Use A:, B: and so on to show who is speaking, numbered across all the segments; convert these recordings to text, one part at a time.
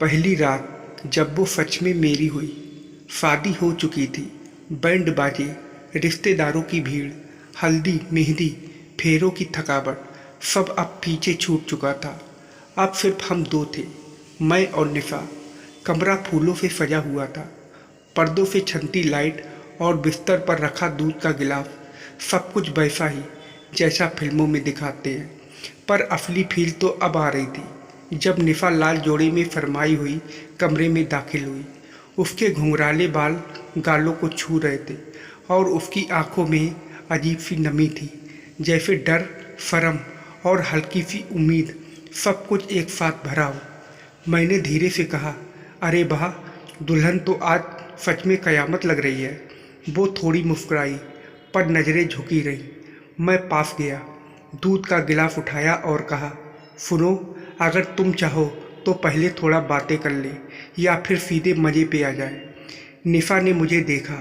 A: पहली रात जब वो सच में मेरी हुई। शादी हो चुकी थी, बैंड बाजे, रिश्तेदारों की भीड़, हल्दी मेहंदी, फेरों की थकावट, सब अब पीछे छूट चुका था। अब सिर्फ हम दो थे, मैं और निशा। कमरा फूलों से सजा हुआ था, पर्दों से छनती लाइट और बिस्तर पर रखा दूध का गिलास, सब कुछ वैसा ही जैसा फिल्मों में दिखाते हैं। पर असली फील तो अब आ रही थी जब निशा लाल जोड़ी में फरमाई हुई कमरे में दाखिल हुई। उसके घुंघराले बाल गालों को छू रहे थे और उसकी आंखों में अजीब सी नमी थी, जैसे डर, शर्म और हल्की सी उम्मीद, सब कुछ एक साथ भरा हो। मैंने धीरे से कहा, अरे वाह, दुल्हन तो आज सच में कयामत लग रही है। वो थोड़ी मुस्कुराई पर नज़रें झुकी रहीं। मैं पास गया, दूध का गिलास उठाया और कहा, सुनो, अगर तुम चाहो तो पहले थोड़ा बातें कर ले या फिर सीधे मज़े पे आ जाए। निशा ने मुझे देखा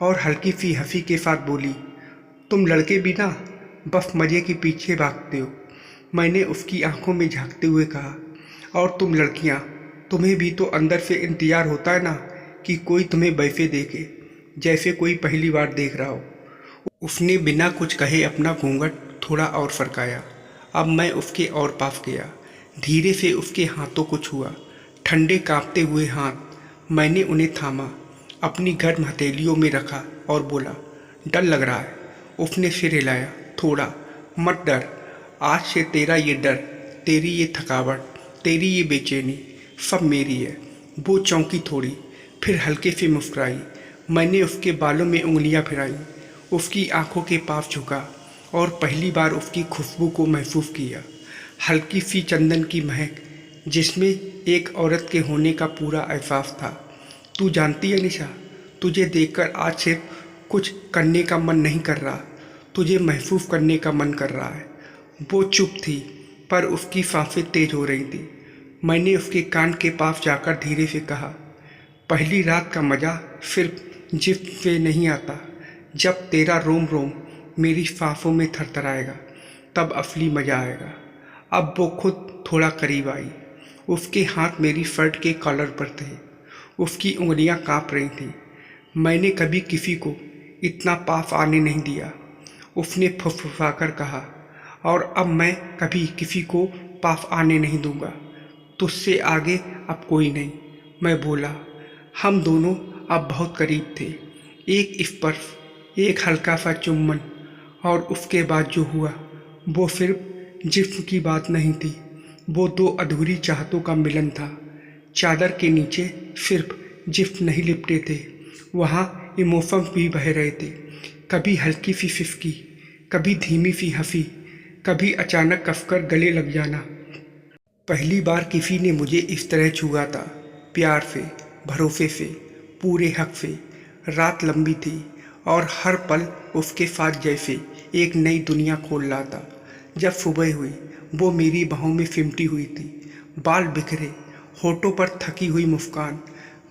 A: और हल्की सी हंसी के साथ बोली, तुम लड़के भी ना बस मज़े के पीछे भागते हो। मैंने उसकी आंखों में झांकते हुए कहा, और तुम लड़कियां, तुम्हें भी तो अंदर से इंतज़ार होता है ना कि कोई तुम्हें वैसे देखे जैसे कोई पहली बार देख रहा हो। उसने बिना कुछ कहे अपना घूंघट थोड़ा और फरकाया। अब मैं उसके और पास गया, धीरे से उसके हाथों को छुआ, ठंडे कांपते हुए हाथ। मैंने उन्हें थामा, अपनी गर्म हथेलियों में रखा और बोला, डर लग रहा है? उसने सिर हिलाया, थोड़ा। मत डर, आज से तेरा ये डर, तेरी ये थकावट, तेरी ये बेचैनी सब मेरी है। वो चौंकी थोड़ी, फिर हल्के से मुस्कुराई। मैंने उसके बालों में उंगलियां फिराई, उसकी आंखों के पास झुका और पहली बार उसकी खुशबू को महसूस किया। हल्की सी चंदन की महक, जिसमें एक औरत के होने का पूरा एहसास था। तू जानती है निशा, तुझे देखकर आज सिर्फ कुछ करने का मन नहीं कर रहा, तुझे महसूस करने का मन कर रहा है। वो चुप थी पर उसकी सांसें तेज हो रही थी। मैंने उसके कान के पास जाकर धीरे से कहा, पहली रात का मज़ा सिर्फ जिस्म से नहीं आता। जब तेरा रोम रोम मेरी सांसों में थरथराएगा तब असली मज़ा आएगा। अब वो खुद थोड़ा करीब आई। उसके हाथ मेरी शर्ट के कॉलर पर थे, उसकी उंगलियां कांप रही थीं। मैंने कभी किसी को इतना पास आने नहीं दिया, उसने फुसफुसाकर कहा, और अब मैं कभी किसी को पास आने नहीं दूंगा। तुझसे आगे अब कोई नहीं, मैं बोला। हम दोनों अब बहुत करीब थे। एक स्पर्श, एक हल्का सा चुम्बन, और उसके बाद जो हुआ वो सिर्फ जिस्म की बात नहीं थी, वो दो अधूरी चाहतों का मिलन था। चादर के नीचे सिर्फ जिस्म नहीं लिपटे थे, वहाँ इमोशंस भी बह रहे थे। कभी हल्की सी सिसकी, कभी धीमी सी हंसी, कभी अचानक कसकर गले लग जाना। पहली बार किसी ने मुझे इस तरह छुआ था, प्यार से, भरोसे से, पूरे हक से। रात लंबी थी और हर पल उसके साथ जैसे एक नई दुनिया खोल रहा था। जब सुबह हुई, वो मेरी बाहों में सिमटी हुई थी, बाल बिखरे, होठों पर थकी हुई मुस्कान।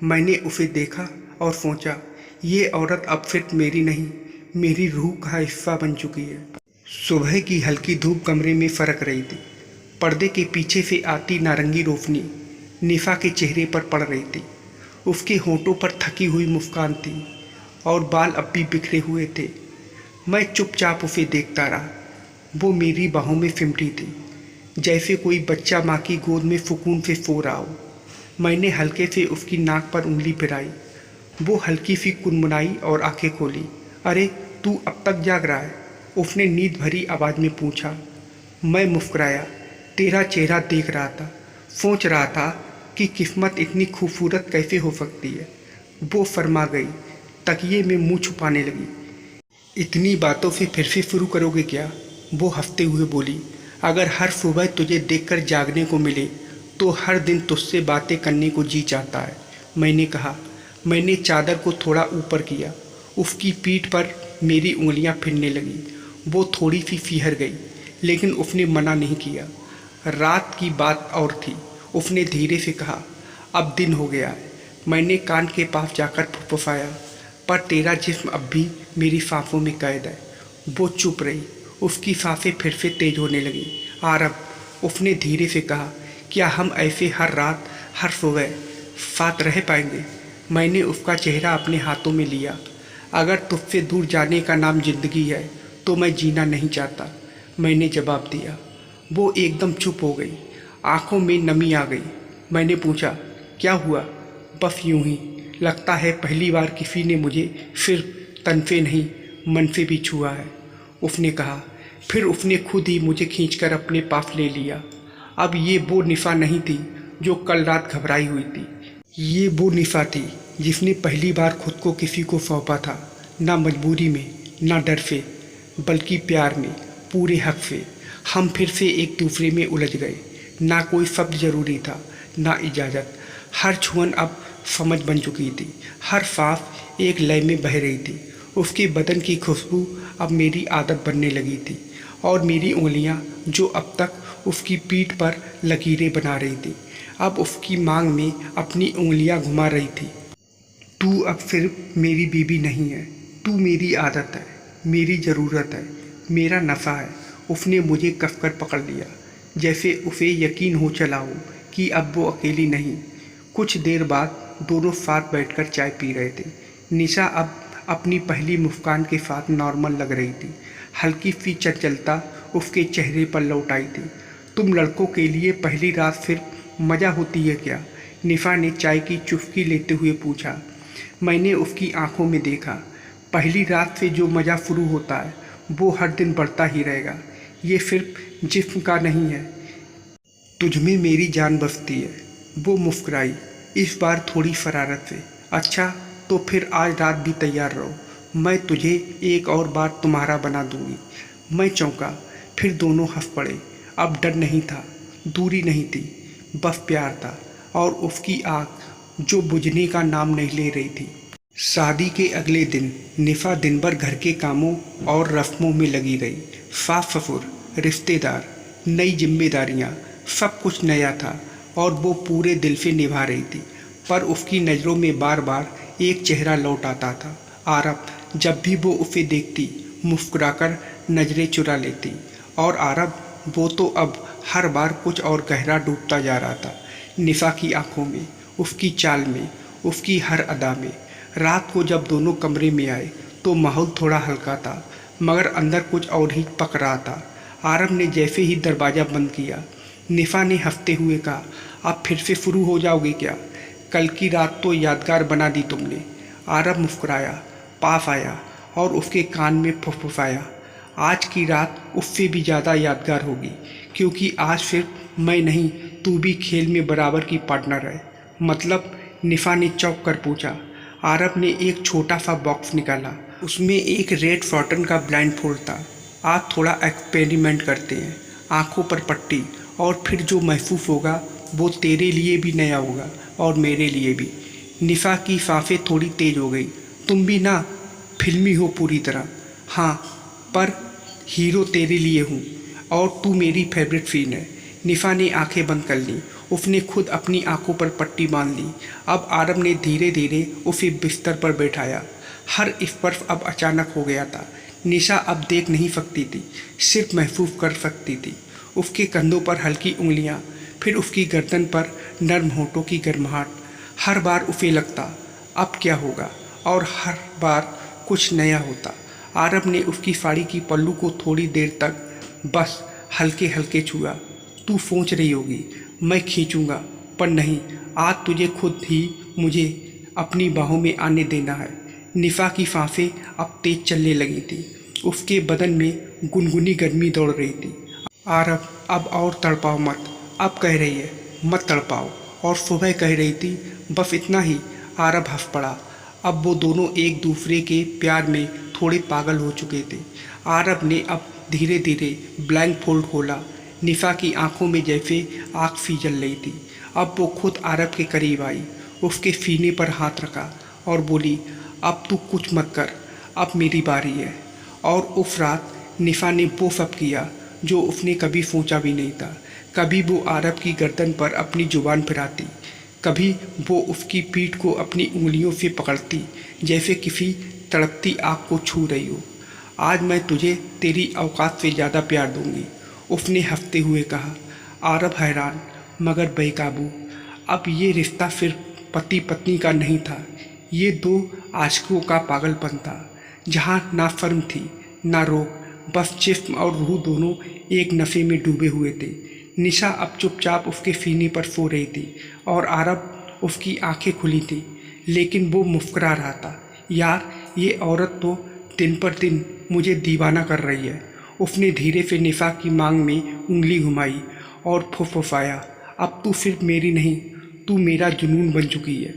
A: मैंने उसे देखा और सोचा, ये औरत अब सिर्फ मेरी नहीं, मेरी रूह का हिस्सा बन चुकी है। सुबह की हल्की धूप कमरे में फरक रही थी। पर्दे के पीछे से आती नारंगी रोशनी निशा के चेहरे पर पड़ रही थी। उसके होठों पर थकी हुई मुस्कान थी और बाल अब भी बिखरे हुए थे। मैं चुपचाप उसे देखता रहा। वो मेरी बाहों में सिमटी थी, जैसे कोई बच्चा माँ की गोद में सुकून से सो रहा हो। मैंने हल्के से उसकी नाक पर उंगली फिराई। वो हल्की सी कुनमुनाई और आंखें खोली। अरे, तू अब तक जाग रहा है? उसने नींद भरी आवाज़ में पूछा। मैं मुस्कुराया, तेरा चेहरा देख रहा था, सोच रहा था कि किस्मत इतनी खूबसूरत कैसे हो सकती है। वो फरमा गई, तकिए में मुंह छुपाने लगी। इतनी बातों से फिर से शुरू करोगे क्या? वो हंसते हुए बोली, अगर हर सुबह तुझे देखकर जागने को मिले तो हर दिन तुझसे बातें करने को जी चाहता है। मैंने कहा। मैंने चादर को थोड़ा ऊपर किया। उसकी पीठ पर मेरी उंगलियां फिरने लगीं। वो थोड़ी सी सिहर गई, लेकिन उसने मना नहीं किया। रात की बात और थी। उसने धीरे से कहा, अब दिन हो गया है। मैंने कान के पास जाकर फुफुसाया, पर तेरा जिस्म अब भी मेरी सांसों में कैद है। वो चुप रही। उसकी सांसें फिर से तेज होने लगीं। आरब, उसने धीरे से कहा, क्या हम ऐसे हर रात हर सुबह साथ रह पाएंगे। मैंने उसका चेहरा अपने हाथों में लिया। अगर तुझसे दूर जाने का नाम जिंदगी है तो मैं जीना नहीं चाहता, मैंने जवाब दिया। वो एकदम चुप हो गई, आंखों में नमी आ गई। मैंने पूछा, क्या हुआ? बस यूं ही। लगता है पहली बार किसी ने मुझे सिर्फ तन से नहीं मन से भी छुआ है, उसने कहा। फिर उसने खुद ही मुझे खींचकर अपने पास ले लिया। अब ये वो निशा नहीं थी जो कल रात घबराई हुई थी। ये वो निशा थी जिसने पहली बार खुद को किसी को सौंपा था, ना मजबूरी में, ना डर से, बल्कि प्यार में, पूरे हक से। हम फिर से एक दूसरे में उलझ गए। ना कोई शब्द जरूरी था, ना इजाज़त। हर छुअन अब समझ बन चुकी थी, हर सांस एक लय में बह रही थी। उसके बदन की खुशबू अब मेरी आदत बनने लगी थी, और मेरी उंगलियां जो अब तक उसकी पीठ पर लकीरें बना रही थी, अब उसकी मांग में अपनी उंगलियां घुमा रही थी। तू अब सिर्फ मेरी बीवी नहीं है, तू मेरी आदत है, मेरी ज़रूरत है, मेरा नशा है। उसने मुझे कसकर पकड़ लिया, जैसे उसे यकीन हो चला हो कि अब वो अकेली नहीं। कुछ देर बाद दोनों साथ बैठकर चाय पी रहे थे। निशा अब अपनी पहली मुस्कान के साथ नॉर्मल लग रही थी। हल्की सी चंचलता उसके चेहरे पर लौट आई थी। तुम लड़कों के लिए पहली रात सिर्फ मज़ा होती है क्या? निशा ने चाय की चुस्की लेते हुए पूछा। मैंने उसकी आंखों में देखा। पहली रात से जो मज़ा शुरू होता है वो हर दिन बढ़ता ही रहेगा। ये सिर्फ जिस्म का नहीं है, तुझमें मेरी जान बसती है। वो मुस्कुराई, इस बार थोड़ी शरारत से। अच्छा, तो फिर आज रात भी तैयार रहो, मैं तुझे एक और बार तुम्हारा बना दूंगी। मैं चौंका, फिर दोनों हंस पड़े। अब डर नहीं था, दूरी नहीं थी, बस प्यार था, और उसकी आग जो बुझने का नाम नहीं ले रही थी। शादी के अगले दिन निशा दिन भर घर के कामों और रस्मों में लगी रही। सास ससुर, रिश्तेदार, नई जिम्मेदारियां, सब कुछ नया था और वो पूरे दिल से निभा रही थी। पर उसकी नज़रों में बार बार एक चेहरा लौट आता था, आरब। जब भी वो उसे देखती मुस्कुराकर नज़रें चुरा लेती, और आरब वो तो अब हर बार कुछ और गहरा डूबता जा रहा था। निशा की आंखों में, उसकी चाल में, उसकी हर अदा में। रात को जब दोनों कमरे में आए तो माहौल थोड़ा हल्का था, मगर अंदर कुछ और ही पक रहा था। आरब ने जैसे ही दरवाज़ा बंद किया, निशा ने हंसते हुए कहा, अब फिर से शुरू हो जाओगे क्या? कल की रात तो यादगार बना दी तुमने। आरब मुस्कुराया, पास आया और उसके कान में फुसफुसाया, आज की रात उससे भी ज़्यादा यादगार होगी, क्योंकि आज सिर्फ मैं नहीं, तू भी खेल में बराबर की पार्टनर है। मतलब? निशा ने चौंक कर पूछा। आरब ने एक छोटा सा बॉक्स निकाला, उसमें एक रेड फॉर्टन का ब्लाइंड फोल्ड था। आज थोड़ा एक्सपेरिमेंट करते हैं, आंखों पर पट्टी, और फिर जो महसूस होगा वो तेरे लिए भी नया होगा और मेरे लिए भी। निशा की सांसें थोड़ी तेज हो गई। तुम भी ना फिल्मी हो पूरी तरह। हाँ, पर हीरो तेरे लिए हूँ और तू मेरी फेवरेट सीन है। निशा ने आंखें बंद कर ली, उसने खुद अपनी आंखों पर पट्टी बांध ली। अब आरब ने धीरे धीरे उसे बिस्तर पर बैठाया। हर स्पर्श अब अचानक हो गया था। निशा अब देख नहीं सकती थी, सिर्फ महसूस कर सकती थी। उसके कंधों पर हल्की उंगलियां, फिर उसकी गर्दन पर नर्म होठों की गर्माहट। हर बार उसे लगता अब क्या होगा, और हर बार कुछ नया होता। आरब ने उसकी साड़ी की पल्लू को थोड़ी देर तक बस हल्के हल्के छुआ। तू सोच रही होगी मैं खींचूंगा, पर नहीं, आज तुझे खुद ही मुझे अपनी बाहों में आने देना है। निशा की सांसें अब तेज चलने लगी थी, उसके बदन में गुनगुनी गर्मी दौड़ रही थी। आरब, अब और तड़पाओ मत, अब कह रही है मत तड़पाओ, और सुबह कह रही थी बस इतना ही। आरब हंस पड़ा। अब वो दोनों एक दूसरे के प्यार में थोड़े पागल हो चुके थे। आरब ने अब धीरे धीरे ब्लैंक फोल्ड खोला। निशा की आंखों में जैसे आग सी जल रही थी। अब वो खुद आरब के करीब आई, उसके सीने पर हाथ रखा और बोली, अब तू कुछ मत कर, अब मेरी बारी है। और उस रात निशा ने वो सब किया जो उसने कभी सोचा भी नहीं था। कभी वो आरब की गर्दन पर अपनी जुबान फिराती, कभी वो उसकी पीठ को अपनी उंगलियों से पकड़ती जैसे किसी तड़पती आग को छू रही हो। आज मैं तुझे तेरी औकात से ज़्यादा प्यार दूंगी, उसने हंसते हुए कहा। आरब हैरान मगर बेकाबू। अब ये रिश्ता सिर्फ पति पत्नी का नहीं था, ये दो आशिकों का पागलपन था, जहाँ ना शर्म थी ना रोक, बस जिस्म और रूह दोनों एक नशे में डूबे हुए थे। निशा अब चुपचाप उसके सीने पर सो रही थी और आरब उसकी आंखें खुली थी, लेकिन वो मुस्कुरा रहा था। यार, ये औरत तो दिन पर दिन मुझे दीवाना कर रही है। उसने धीरे से निशा की मांग में उंगली घुमाई और फुसफुसाया, अब तू सिर्फ मेरी नहीं, तू मेरा जुनून बन चुकी है।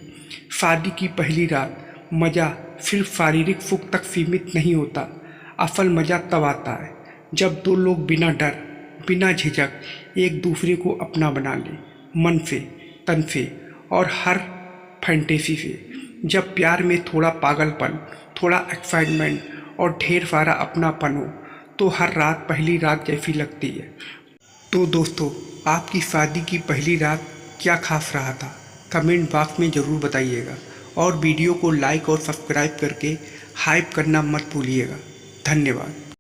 A: शादी की पहली रात मज़ा सिर्फ शारीरिक सुख तक सीमित नहीं होता। असल मज़ा तब आता है जब दो लोग बिना डर बिना झिझक एक दूसरे को अपना बना ले, मन से, तन से और हर फैंटेसी से। जब प्यार में थोड़ा पागलपन, थोड़ा एक्साइटमेंट और ढेर सारा अपनापन हो तो हर रात पहली रात जैसी लगती है। तो दोस्तों, आपकी शादी की पहली रात क्या खास रहा था? कमेंट बॉक्स में ज़रूर बताइएगा और वीडियो को लाइक और सब्सक्राइब करके हाइप करना मत भूलिएगा। धन्यवाद।